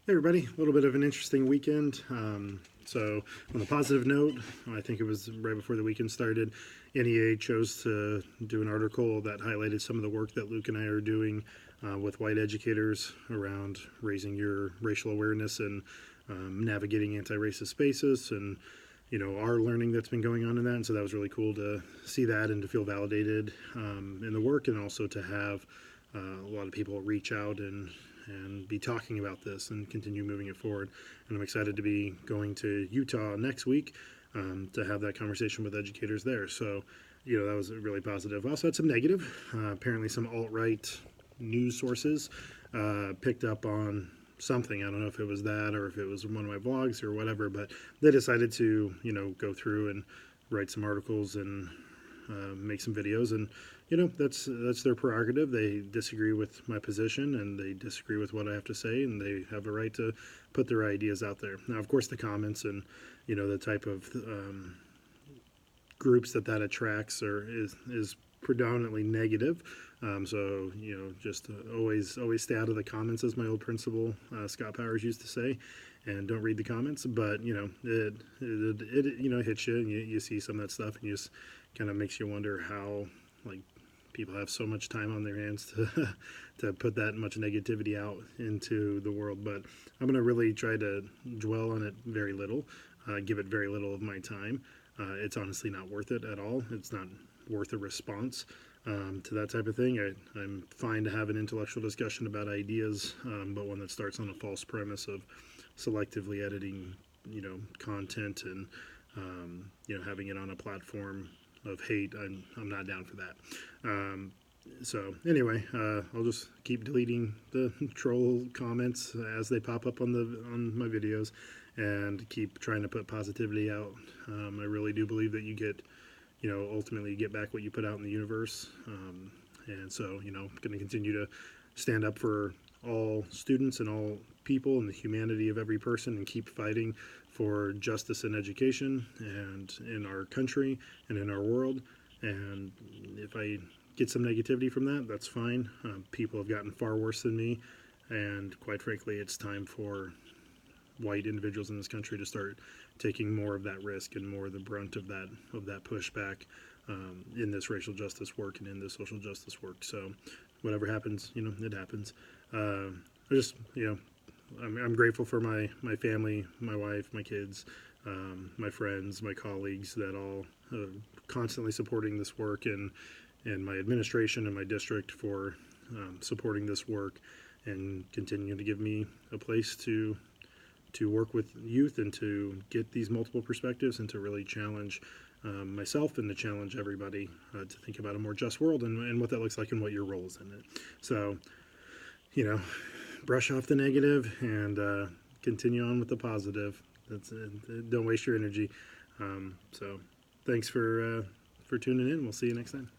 Hey everybody, a little bit of an interesting weekend. So on a positive note, I think it was right before the weekend started, NEA chose to do an article that highlighted some of the work that Luke and I are doing with white educators around raising your racial awareness and navigating anti-racist spaces and our learning that's been going on in that. And so that was really cool to see that and to feel validated in the work, and also to have a lot of people reach out and be talking about this and continue moving it forward. And I'm excited to be going to Utah next week to have that conversation with educators there. So, that was really positive. I also had some negative. Apparently, some alt-right news sources picked up on something. I don't know if it was that or if it was one of my blogs or whatever, but they decided to, go through and write some articles and make some videos, and that's their prerogative. They disagree with my position and they disagree with what I have to say, and they have a right to put their ideas out there. Now, of course, the comments and the type of groups that attracts is predominantly negative. So just always stay out of the comments, as my old principal Scott Powers used to say, and don't read the comments. But it hits you, and you see some of that stuff, and you just kind of makes you wonder how people have so much time on their hands to to put that much negativity out into the world. But I'm going to really try to dwell on it very little, give it very little of my time. It's honestly not worth it at all. It's not worth a response to that type of thing. I'm fine to have an intellectual discussion about ideas, but one that starts on a false premise of selectively editing, content and having it on a platform of hate. I'm not down for that. So anyway, I'll just keep deleting the troll comments as they pop up on my videos, and keep trying to put positivity out. I really do believe that you get, ultimately you get back what you put out in the universe. And so, I'm going to continue to stand up for all students and all people and the humanity of every person, and keep fighting for justice in education and in our country and in our world. And if I get some negativity from that, that's fine. People have gotten far worse than me, and quite frankly, it's time for white individuals in this country to start taking more of that risk and more of the brunt of that pushback in this racial justice work and in this social justice work. So whatever happens, it happens. I just, I'm grateful for my family, my wife, my kids, my friends, my colleagues, that all constantly supporting this work, and my administration and my district for supporting this work and continuing to give me a place to work with youth and to get these multiple perspectives, and to really challenge myself and to challenge everybody to think about a more just world and what that looks like and what your role is in it. So, brush off the negative and continue on with the positive. Don't waste your energy. So thanks for tuning in. We'll see you next time.